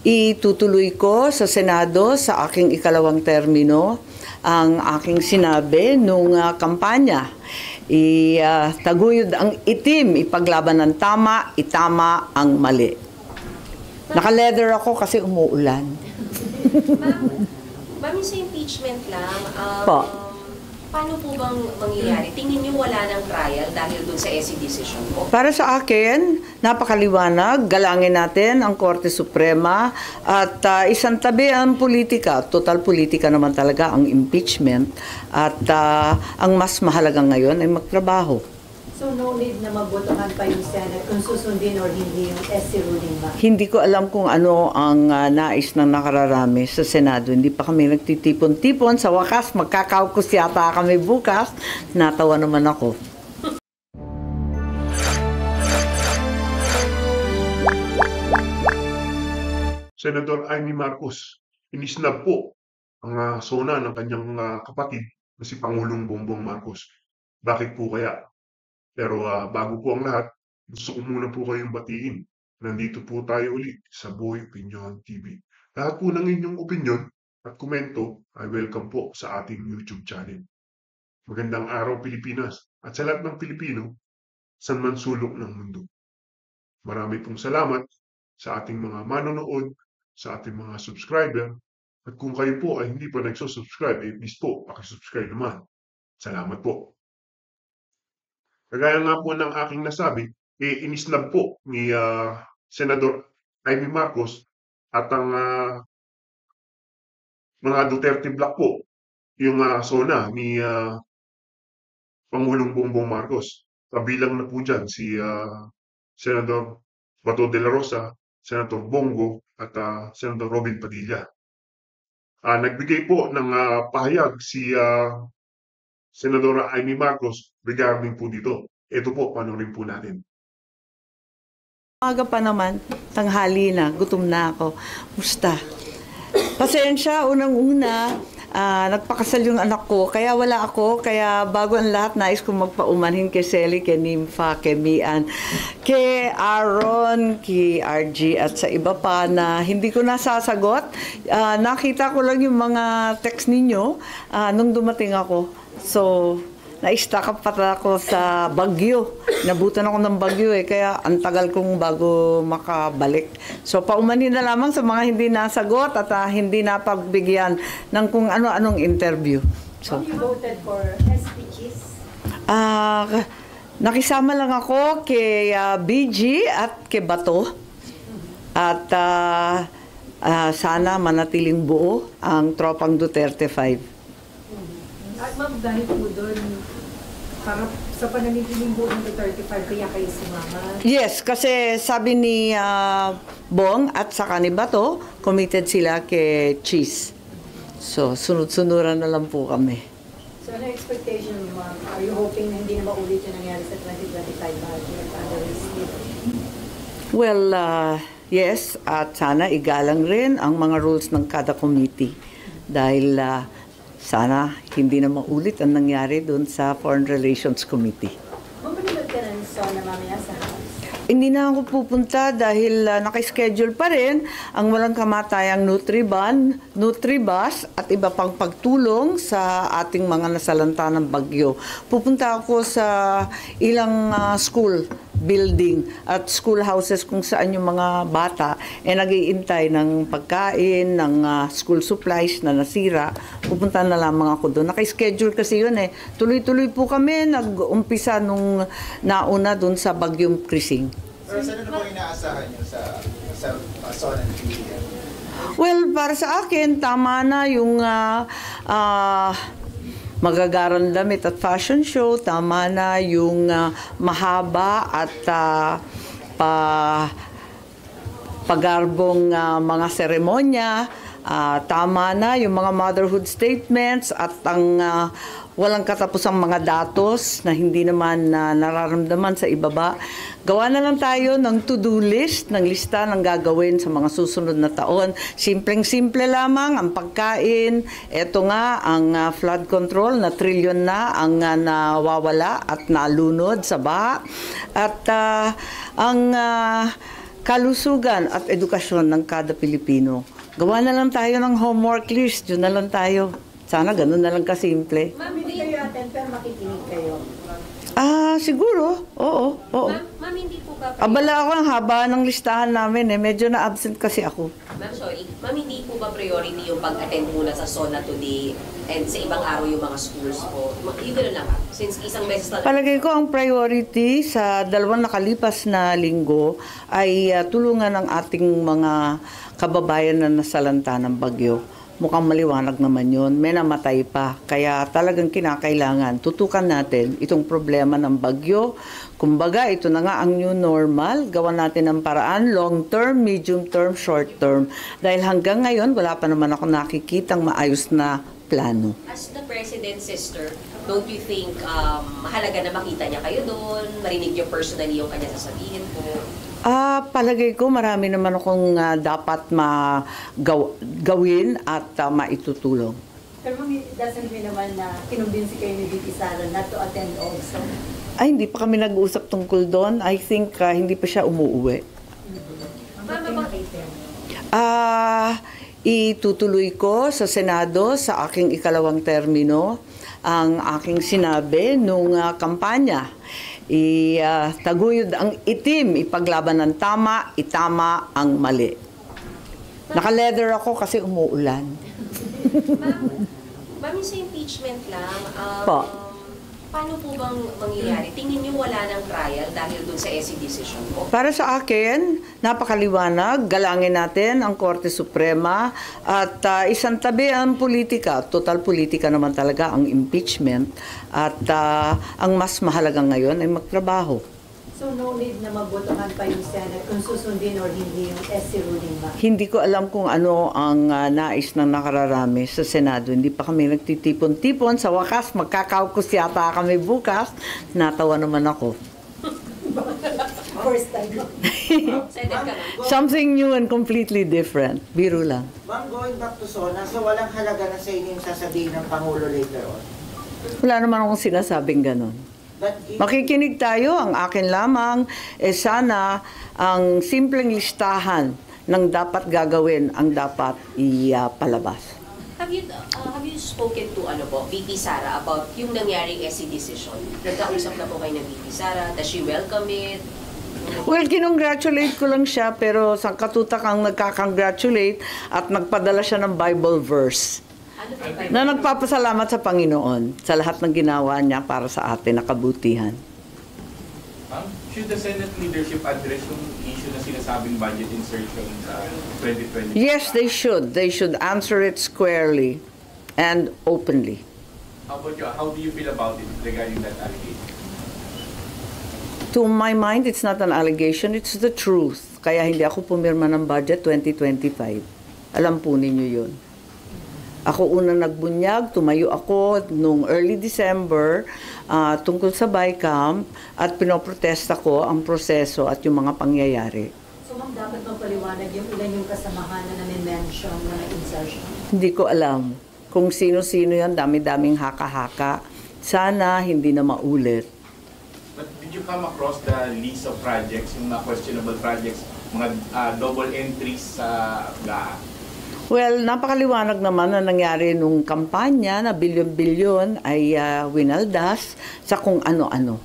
itutuloy ko sa Senado sa aking ikalawang termino ang aking sinabi nung kampanya. Taguyod ang itim, ipaglaban ng tama, itama ang mali. Naka-leather ako kasi umuulan. Ma'am, sa impeachment lang, paano po bang mangyayari? Tingin niyo wala ng trial dahil dun sa SC decision po? Para sa akin, napakaliwanag. Galangin natin ang Korte Suprema at isang tabi ang politika. Total politika naman talaga ang impeachment. At ang mas mahalaga ngayon ay magtrabaho. So no need na mabotohan pa yung Senate kung susundin or hindi yung SC ruling ba? Hindi ko alam kung ano ang nais ng nakararami sa Senado. Hindi pa kami nagtitipon-tipon. Sa wakas, magkakaukus yata kami bukas. Natawa naman ako. Senator Amy Marcos, inisnab po ang sona ng kanyang kapatid na si Pangulong Bongbong Marcos. Bakit po kaya? Pero bago po ang lahat, gusto ko muna po kayong batiin. Nandito po tayo ulit sa Boy Opinion TV. Lahat po ng inyong opinion at komento ay welcome po sa ating YouTube channel. Magandang araw Pilipinas at sa lahat ng Pilipino, saan man sulok ng mundo. Marami pong salamat sa ating mga manonood, sa ating mga subscriber. At kung kayo po ay hindi pa nagsusubscribe, please po, pakisubscribe naman. Salamat po. Kagaya nga po ng aking nasabi, inisnab po ni Senador Amy Marcos at ang mga Duterte Black po yung sona ni Pangulong Bongbong Marcos. Kabilang na po dyan si Senador Bato de la Rosa, Senator Bongo at Senator Robin Padilla. Nagbigay po ng pahayag si Senadora Amy Marcos regarding po dito. Ito po, panoorin po natin. Umaga pa naman, tanghali na, gutom na ako. Musta? Pasensya, unang-una, nagpakasal yung anak ko, kaya wala ako, kaya bago ang lahat, nais kong magpaumanhin kay Selly, kay Nympha, kay Mian, kay Aaron, kay RG, at sa iba pa na hindi ko nasasagot. Nakita ko lang yung mga text ninyo nung dumating ako. So, na-stuck up pata ako sa Baguio. Nabutan ako ng Baguio kaya ang tagal kong bago makabalik. So, paumanhin na lamang sa mga hindi nasagot at hindi napagbigyan ng kung ano-anong interview. So, You voted for SPGs? nakisama lang ako kay BG at kay Bato. At sana manatiling buo ang tropang Duterte 5. At ma'am, dahil po doon, para sa pananitiling buo ng 35, kaya kayo sumama? Yes, kasi sabi ni Bong at saka ni Bato, committed sila kay Cheese. So, sunod-sunuran na lang po kami. So, ano expectation mo, ma'am? Are you hoping na hindi na maulit yung nangyari sa 2025 budget under receipt? Well, yes, at sana igalang rin ang mga rules ng kada committee. Dahil sana hindi na maulit ang nangyari doon sa Foreign Relations Committee. Mamanunod ka ng SONA mamaya sa House? Hindi na ako pupunta dahil naka-schedule pa rin ang walang kamatayang Nutribus at iba pang pagtulong sa ating mga nasalanta ng bagyo. Pupunta ako sa ilang school building at schoolhouses kung saan yung mga bata nag-iintay ng pagkain, ng school supplies na nasira. Pupunta na lamang ako doon. Naka-schedule kasi yun Tuloy-tuloy po kami nag-umpisa nung nauna doon sa Bagyong Krising. Pero saan po inaasahan nyo sa SONA ng PDM? Well, para sa akin, tama na yung magagarang damit at fashion show, tama na yung mahaba at pagarbong mga seremonya, tama na yung mga motherhood statements at ang walang katapusang mga datos na hindi naman nararamdaman sa ibaba. Gawa na lang tayo ng to-do list, ng lista ng gagawin sa mga susunod na taon. Simpleng-simple lamang ang pagkain. Ito nga ang flood control na trilyon na ang nawawala at nalunod sa baha. At ang kalusugan at edukasyon ng kada Pilipino. Gawa na lang tayo ng homework list, yun na lang tayo. Sana ganun na lang kasimple. Ma'am, Hindi kayo attend pero makikinig kayo. Siguro. Oo. ma'am, hindi po ba Abala ako ang haba ng listahan namin eh. Medyo na-absent kasi ako. Ma'am, sorry. Ma'am, hindi po ba priority yung pag-attend muna sa SONA today and sa ibang araw yung mga schools po? Yung gano'n lang, ma'am. Since isang beses na Palagay ko ang priority sa dalawang nakalipas na linggo ay tulungan ng ating mga kababayan na nasalanta ng bagyo. Mukhang maliwanag naman yun. May namatay pa. Kaya talagang kinakailangan. Tutukan natin itong problema ng bagyo. Kumbaga, ito na nga ang new normal. Gawan natin ng paraan, long term, medium term, short term. Dahil hanggang ngayon, wala pa naman ako nakikitang maayos na plano. as the President's sister, don't you think mahalaga na makita niya kayo doon, marinig niyo personally yung kanya sasabihin po? Palagay ko marami naman akong dapat gawin at maitutulong. Pero ma'am, it doesn't mean naman na kinumbinsi kayo ni VP Sara not to attend also. Ay, hindi pa kami nag-uusap tungkol doon. I think hindi pa siya umuuwi. Ma'am, Itutuloy ko sa Senado sa aking ikalawang termino ang aking sinabi nung kampanya. Taguyod ang itim, ipaglaban ng tama, itama ang mali. Naka-leather ako kasi umuulan. Ma'am, sa impeachment lang, Po. paano po bang mangyayari? Tingin niyo wala ng trial dahil dun sa SC decision po? Para sa akin, napakaliwanag, galangin natin ang Korte Suprema at isang tabi ang politika. Total politika naman talaga ang impeachment at ang mas mahalaga ngayon ay magtrabaho. So no need na mabotohan pa yung Senate kung susundin or hindi yung SC ruling ba? Hindi ko alam kung ano ang nais ng nakararami sa Senado. Hindi pa kami nagtitipon-tipon. Sa wakas, magkakaukus yata kami bukas. Natawa naman ako. First time. Excited ka, ma'am? Something new and completely different. Biro lang. Ma'am, going back to SONA, so walang halaga na sa inyo yung sasabihin ng Pangulo later on? Wala naman akong sinasabing ganon. But if, Makikinig tayo, ang akin lamang, sana ang simpleng listahan ng dapat gagawin ang dapat ipalabas. Have you spoken to VP Sara about yung nangyaring SC decision? Nagkausap na po kayo ng VP Sara? Does she welcome it? Well, kinongratulate ko lang siya, pero sa katutak ang nagkakongratulate at nagpadala siya ng Bible verse Ano po ba? na nagpapasalamat sa Panginoon sa lahat ng ginawa niya para sa atin na kabutihan. Should the Senate leadership address yung issue na sinasabing budget insertion sa 2020? Yes, they should. They should answer it squarely and openly. How about you? How do you feel about it regarding that allegation? To my mind, it's not an allegation, it's the truth. Kaya hindi ako pumirma ng budget 2025. Alam po ninyo yun. Ako unang nagbunyag, tumayo ako noong early December tungkol sa BICAM at pinoprotesta ko ang proseso at yung mga pangyayari. So ma'am, dapat magpaliwanag yung ilan yung kasamahan na nami-mention na may insertion. Hindi ko alam kung sino-sino yan, dami-daming haka-haka. Sana hindi na maulit. But did you come across the list of projects, yung mga questionable projects, mga double entries sa GAA? Well, napakaliwanag naman na nangyari nung kampanya na bilyon-bilyon ay winaldas sa kung ano-ano.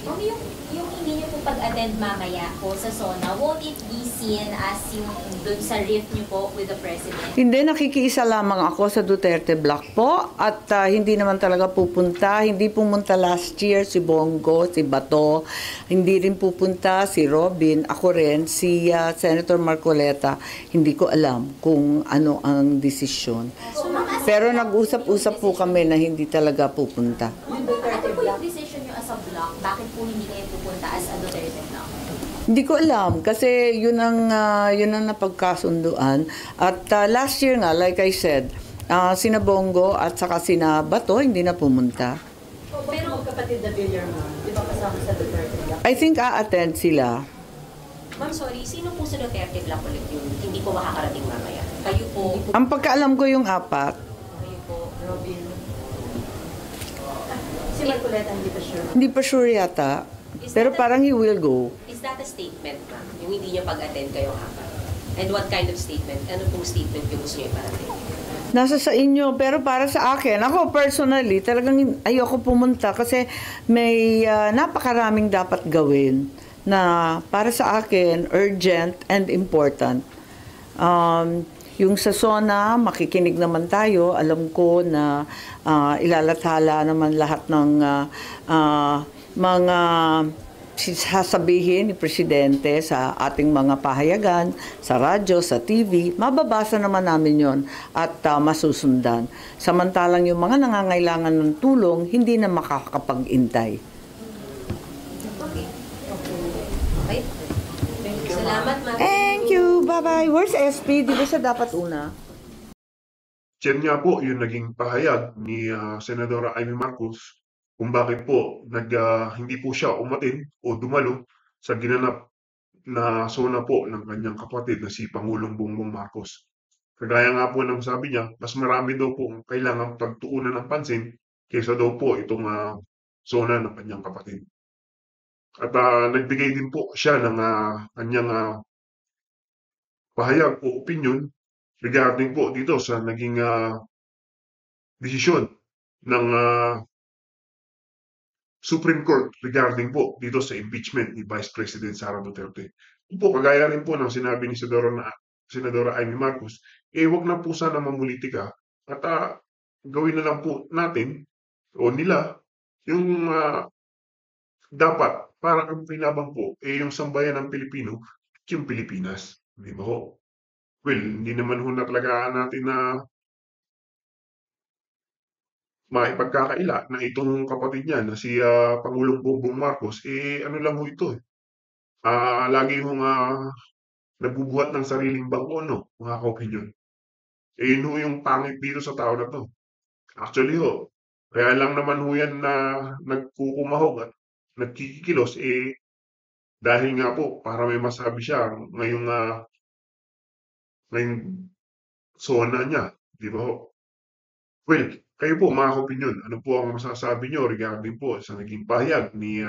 Ma'am, yung hindi niyo po pag-attend mamaya po sa SONA, won't it be seen as yung dun sa riff niyo po with the President? Hindi, nakikiisa lamang ako sa Duterte Block po at hindi naman talaga pupunta. Hindi pumunta last year si Bongo, si Bato, hindi rin pupunta si Robin, ako rin, si Senator Marcoleta. Hindi ko alam kung ano ang desisyon. So, ma'am, as Pero nag-usap-usap po kami na hindi talaga pupunta. ano po yung decision niyo as a block? Bakit po hindi kayo pupunta as a Duterte block? Hindi ko alam kasi yun ang napagkasunduan at last year nga like I said, sina Bongo at saka sina Bato hindi na pumunta. Pero magkapatid na Villar ma'am, di ba kasama sa Duterte Block? I think a-attend sila. Ma'am, sorry, sino po sa Duterte Block ulit yung hindi po makakarating mamaya? Kayo po, Ang pagkaalam ko yung apat, kayo po, Robin. Si Marcoleta hindi pa sure. hindi pa sure yata. is Pero parang he will go. Is that a statement, ma'am? Yung hindi niyo pag-attend kayong apat? And what kind of statement? Ano pong statement yung gusto niyo iparating? Nasa sa inyo, pero para sa akin, ako personally, talagang ayoko pumunta kasi may napakaraming dapat gawin na para sa akin, urgent and important. Yung sa SONA, makikinig naman tayo. Alam ko na ilalathala naman lahat ng mga sasabihin ni Presidente sa ating mga pahayagan, sa radyo, sa TV. Mababasa naman namin yon at masusundan. Samantalang yung mga nangangailangan ng tulong, hindi na makakapag-intay. Okay. Okay. Salamat, ma'am. Thank you. Bye-bye. Where's SP? Di ba siya dapat una? Yan nga po yung naging pahayag ni Senadora Amy Marcos kung bakit po hindi po siya umatin o dumalo sa ginanap na SONA po ng kanyang kapatid na si Pangulong Bongbong Marcos. Kagaya nga po ng sabi niya, mas marami daw po ang kailangang pagtuunan ng pansin kaysa daw po itong SONA ng kanyang kapatid. At nagbigay din po siya ng kanyang pahayag o opinion regarding po dito sa naging desisyon ng Supreme Court regarding po dito sa impeachment ni Vice President Sara Duterte. Po, kagaya rin po ng sinabi ni Senadora Amy Marcos, wag na po sana mamulitika at gawin na lang po natin o nila yung dapat para ang pinabang po yung sambayan ng Pilipino at yung Pilipinas. Di ba ho? Well, hindi naman ho na talaga natin na maipagkakaila na itong kapatid niya na si Pangulong Bongbong Marcos, ano lang ho ito lagi hong nagbubuhat ng sariling bangko, no, mga kaopinyon. Yun ho yung pangit dito sa tao na to. Actually ho, kaya lang naman ho yan na nagkukumahog at nagkikikilos, dahil nga po, para may masabi siya ngayong SONA niya, di ba ho? Well, kayo po mga kaopinyon, ano po ang masasabi nyo regarding po sa naging pahayag ni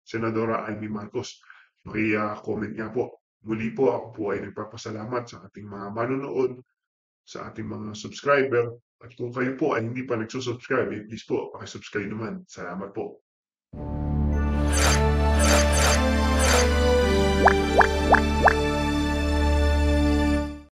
Senadora Amy Marcos? Comment nga po. Muli po, ako po ay nagpapasalamat sa ating mga manonood, sa ating mga subscriber. At kung kayo po ay hindi pa nagsusubscribe, please po, pakisubscribe naman. Salamat po.